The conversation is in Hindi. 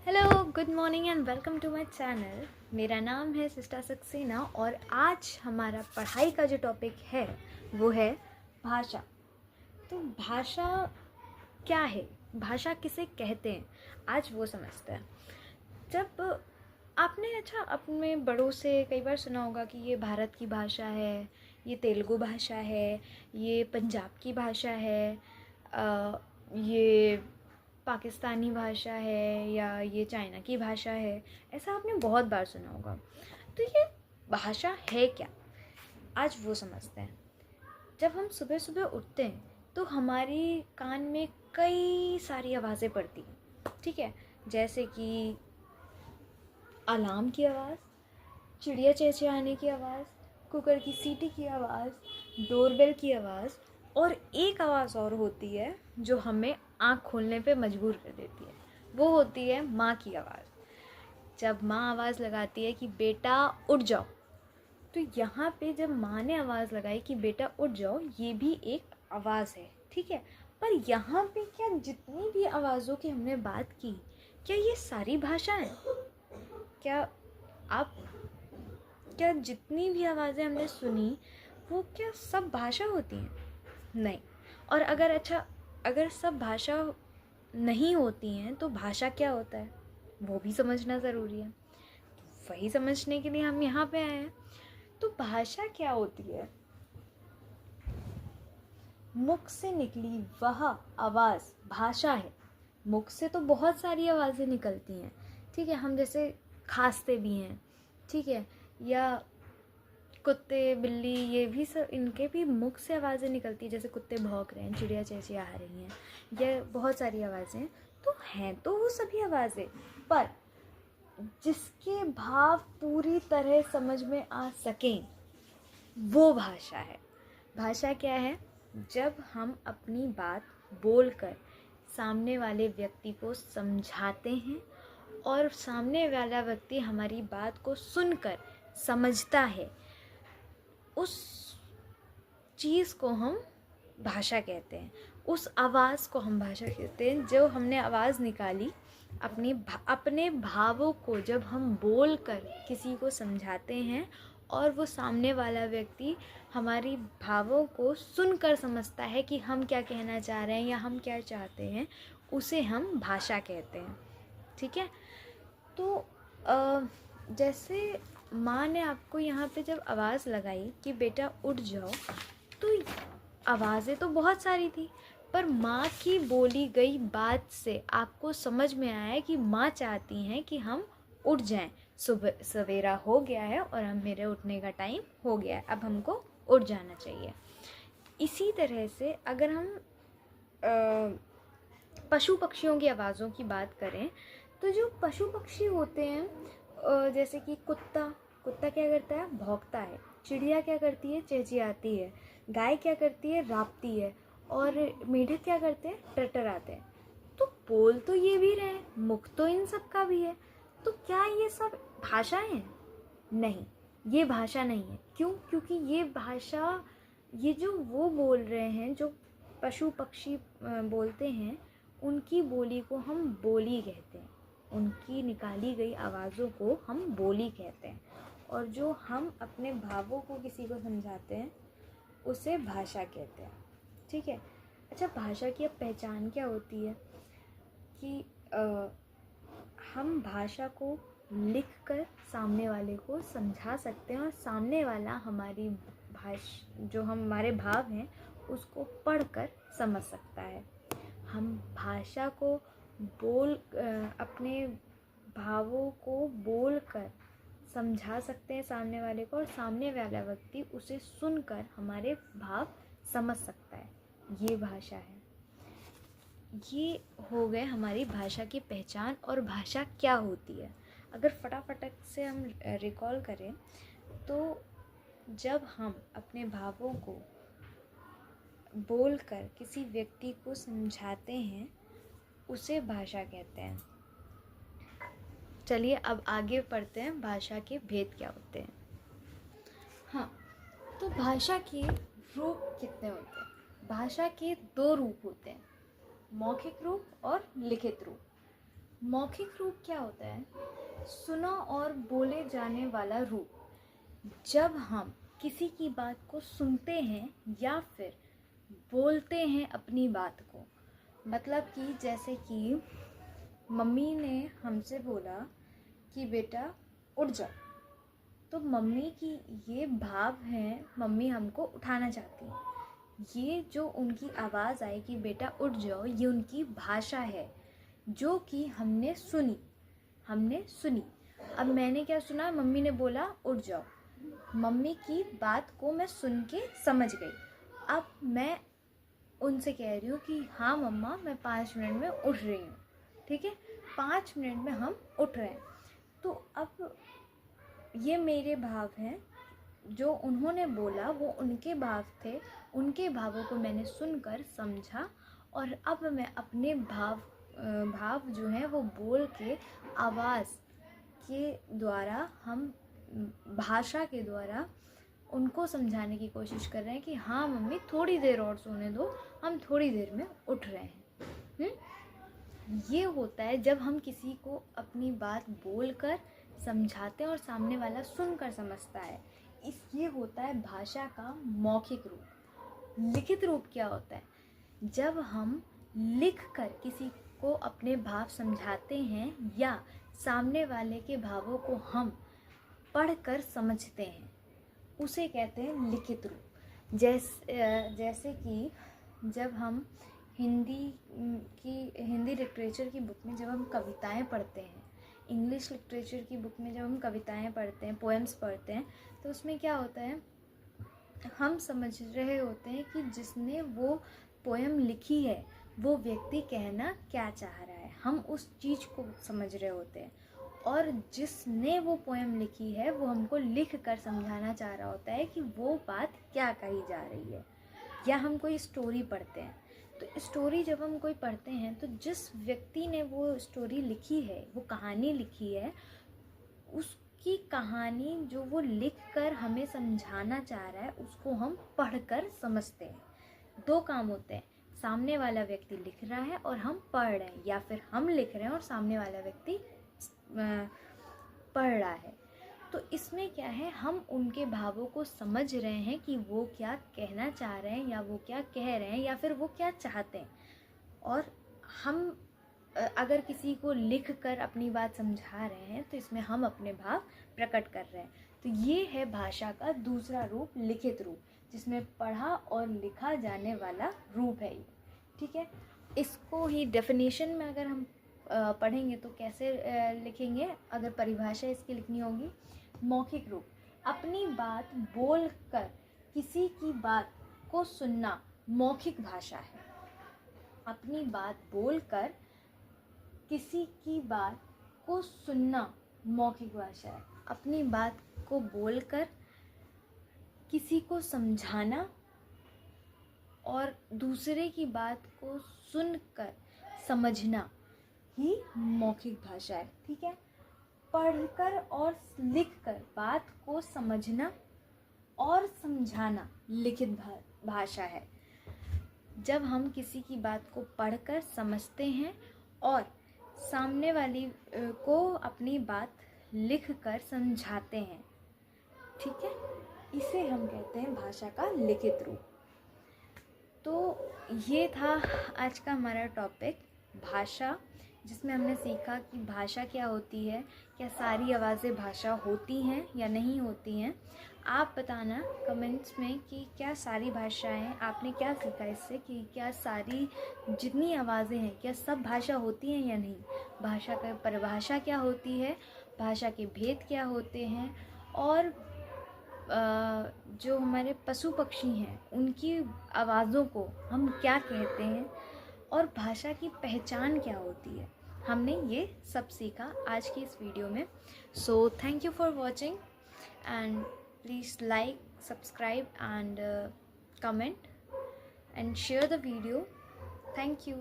Hello, good morning and welcome to my channel. मेरा नाम है सिस्टर सक्सेना और आज हमारा पढ़ाई का जो टॉपिक है वो है भाषा। तो भाषा क्या है, भाषा किसे कहते हैं, आज वो समझते हैं। जब आपने अपने बड़ों से कई बार सुना होगा कि ये भारत की भाषा है, ये तेलुगु भाषा है, ये पंजाब की भाषा है, ये पाकिस्तानी भाषा है या ये चाइना की भाषा है। ऐसा आपने बहुत बार सुना होगा। तो ये भाषा है क्या, आज वो समझते हैं। जब हम सुबह सुबह उठते हैं तो हमारी कान में कई सारी आवाज़ें पड़ती हैं, ठीक है। जैसे कि अलार्म की आवाज़, चिड़िया चहचहाने की आवाज़, कुकर की सीटी की आवाज़, डोरबेल की आवाज़, और एक आवाज़ और होती है जो हमें आँख खोलने पे मजबूर कर देती है। वो होती है माँ की आवाज़। जब माँ आवाज़ लगाती है कि बेटा उठ जाओ, तो यहाँ पे जब माँ ने आवाज़ लगाई कि बेटा उठ जाओ, ये भी एक आवाज़ है, ठीक है। पर यहाँ पे क्या जितनी भी आवाज़ों की हमने बात की, क्या ये सारी भाषा है? क्या जितनी भी आवाज़ें हमने सुनी वो क्या सब भाषा होती हैं? नहीं। और अगर सब भाषा नहीं होती हैं तो भाषा क्या होता है वो भी समझना ज़रूरी है। वही समझने के लिए हम यहाँ पे आए हैं। तो भाषा क्या होती है? मुख से निकली वह आवाज़ भाषा है। मुख से तो बहुत सारी आवाज़ें निकलती हैं, ठीक है। हम जैसे खांसते भी हैं, ठीक है, या कुत्ते बिल्ली, ये भी सब इनके भी मुख से आवाज़ें निकलती है। जैसे कुत्ते भौंक रहे हैं, चिड़िया चहचहा रही हैं, ये बहुत सारी आवाज़ें तो हैं। तो वो सभी आवाज़ें, पर जिसके भाव पूरी तरह समझ में आ सकें वो भाषा है। भाषा क्या है? जब हम अपनी बात बोलकर सामने वाले व्यक्ति को समझाते हैं और सामने वाला व्यक्ति हमारी बात को सुनकर समझता है, उस चीज़ को हम भाषा कहते हैं। उस आवाज़ को हम भाषा कहते हैं। जो हमने आवाज़ निकाली, अपने भावों को जब हम बोलकर किसी को समझाते हैं और वो सामने वाला व्यक्ति हमारी भावों को सुनकर समझता है कि हम क्या कहना चाह रहे हैं या हम क्या चाहते हैं, उसे हम भाषा कहते हैं, ठीक है। तो जैसे माँ ने आपको यहाँ पे जब आवाज़ लगाई कि बेटा उठ जाओ, तो आवाज़ें तो बहुत सारी थी, पर माँ की बोली गई बात से आपको समझ में आया कि माँ चाहती हैं कि हम उठ जाएं। सुबह सवेरा हो गया है और हम मेरे उठने का टाइम हो गया है, अब हमको उठ जाना चाहिए। इसी तरह से अगर हम पशु पक्षियों की आवाज़ों की बात करें, तो जो पशु पक्षी होते हैं, जैसे कि कुत्ता क्या करता है? भौंकता है। चिड़िया क्या करती है? चहचहाती है। गाय क्या करती है? राबती है। और मेढक क्या करते हैं? टरटराते हैं। तो बोल तो ये भी रहे हैं, मुख तो इन सब का भी है। तो क्या ये सब भाषाएं हैं? नहीं, ये भाषा नहीं है। क्यों? क्योंकि ये भाषा, ये जो वो बोल रहे हैं, जो पशु पक्षी बोलते हैं, उनकी बोली को हम बोली कहते हैं। उनकी निकाली गई आवाज़ों को हम बोली कहते हैं। और जो हम अपने भावों को किसी को समझाते हैं उसे भाषा कहते हैं, ठीक है। अच्छा, भाषा की अब पहचान क्या होती है कि हम भाषा को लिखकर सामने वाले को समझा सकते हैं और सामने वाला हमारी जो हमारे भाव हैं उसको पढ़कर समझ सकता है। हम भाषा को अपने भावों को बोलकर समझा सकते हैं सामने वाले को, और सामने वाला व्यक्ति उसे सुनकर हमारे भाव समझ सकता है। ये भाषा है। ये हो गए हमारी भाषा की पहचान और भाषा क्या होती है। अगर फटाफट से हम रिकॉल करें तो जब हम अपने भावों को बोलकर किसी व्यक्ति को समझाते हैं उसे भाषा कहते हैं। चलिए अब आगे पढ़ते हैं भाषा के भेद क्या होते हैं। हाँ, तो भाषा के रूप कितने होते हैं? भाषा के दो रूप होते हैं, मौखिक रूप और लिखित रूप। मौखिक रूप क्या होता है? सुना और बोले जाने वाला रूप। जब हम किसी की बात को सुनते हैं या फिर बोलते हैं अपनी बात को, मतलब कि जैसे कि मम्मी ने हमसे बोला कि बेटा उठ जाओ, तो मम्मी की ये भाव है, मम्मी हमको उठाना चाहती है। ये जो उनकी आवाज़ आई कि बेटा उठ जाओ, ये उनकी भाषा है जो कि हमने सुनी। अब मैंने क्या सुना? मम्मी ने बोला उठ जाओ, मम्मी की बात को मैं सुन के समझ गई। अब मैं उनसे कह रही हूँ कि हाँ मम्मा, मैं 5 मिनट में उठ रही हूँ। ठीक है, 5 मिनट में हम उठ रहे हैं। तो अब ये मेरे भाव हैं, जो उन्होंने बोला वो उनके भाव थे, उनके भावों को मैंने सुनकर समझा, और अब मैं अपने भाव जो हैं वो बोल के आवाज़ के द्वारा, हम भाषा के द्वारा उनको समझाने की कोशिश कर रहे हैं कि हाँ मम्मी थोड़ी देर और सोने दो, हम थोड़ी देर में उठ रहे हैं। ये होता है जब हम किसी को अपनी बात बोलकर समझाते हैं और सामने वाला सुनकर समझता है। ये होता है भाषा का मौखिक रूप। लिखित रूप क्या होता है? जब हम लिख कर किसी को अपने भाव समझाते हैं या सामने वाले के भावों को हम पढ़कर समझते हैं, उसे कहते हैं लिखित रूप। जैसे कि जब हम हिंदी लिटरेचर की बुक में जब हम कविताएं पढ़ते हैं, इंग्लिश लिटरेचर की बुक में जब हम कविताएं पढ़ते हैं, पोएम्स पढ़ते हैं, तो उसमें क्या होता है? हम समझ रहे होते हैं कि जिसने वो पोएम लिखी है वो व्यक्ति कहना क्या चाह रहा है, हम उस चीज़ को समझ रहे होते हैं। और जिसने वो पोएम लिखी है वो हमको लिख कर समझाना चाह रहा होता है कि वो बात क्या कही जा रही है। या हम कोई स्टोरी पढ़ते हैं, तो स्टोरी जब हम कोई पढ़ते हैं तो जिस व्यक्ति ने वो स्टोरी लिखी है, वो कहानी लिखी है, उसकी कहानी जो वो लिख कर हमें समझाना चाह रहा है उसको हम पढ़कर समझते हैं। 2 काम होते हैं, सामने वाला व्यक्ति लिख रहा है और हम पढ़ रहे हैं, या फिर हम लिख रहे हैं और सामने वाला व्यक्ति पढ़ रहा है। तो इसमें क्या है? हम उनके भावों को समझ रहे हैं कि वो क्या कहना चाह रहे हैं, या वो क्या कह रहे हैं, या फिर वो क्या चाहते हैं। और हम अगर किसी को लिख कर अपनी बात समझा रहे हैं तो इसमें हम अपने भाव प्रकट कर रहे हैं। तो ये है भाषा का दूसरा रूप, लिखित रूप, जिसमें पढ़ा और लिखा जाने वाला रूप है ये। ठीक है, इसको ही डेफिनेशन में अगर हम पढ़ेंगे तो कैसे लिखेंगे? अगर परिभाषा इसकी लिखनी होगी, मौखिक रूप, अपनी बात बोलकर किसी की बात को सुनना मौखिक भाषा है। अपनी बात बोलकर किसी की बात को सुनना मौखिक भाषा है। अपनी बात को बोलकर किसी को समझाना और दूसरे की बात को सुनकर समझना ही मौखिक भाषा है। ठीक है, पढ़कर और लिखकर बात को समझना और समझाना लिखित भाषा है। जब हम किसी की बात को पढ़कर समझते हैं और सामने वाली को अपनी बात लिखकर समझाते हैं, ठीक है, इसे हम कहते हैं भाषा का लिखित रूप। तो ये था आज का हमारा टॉपिक, भाषा, जिसमें हमने सीखा कि भाषा क्या होती है, क्या सारी आवाज़ें भाषा होती हैं या नहीं होती हैं। आप बताना कमेंट्स में कि क्या सारी भाषाएं, आपने क्या सीखा इससे, कि क्या सारी जितनी आवाज़ें हैं क्या सब भाषा होती हैं या नहीं, भाषा का परिभाषा क्या होती है, भाषा के भेद क्या होते हैं, और जो हमारे पशु पक्षी हैं उनकी आवाज़ों को हम क्या कहते हैं, और भाषा की पहचान क्या होती है। हमने ये सब सीखा आज की इस वीडियो में। So thank you for watching and please like, subscribe and comment and share the video. Thank you.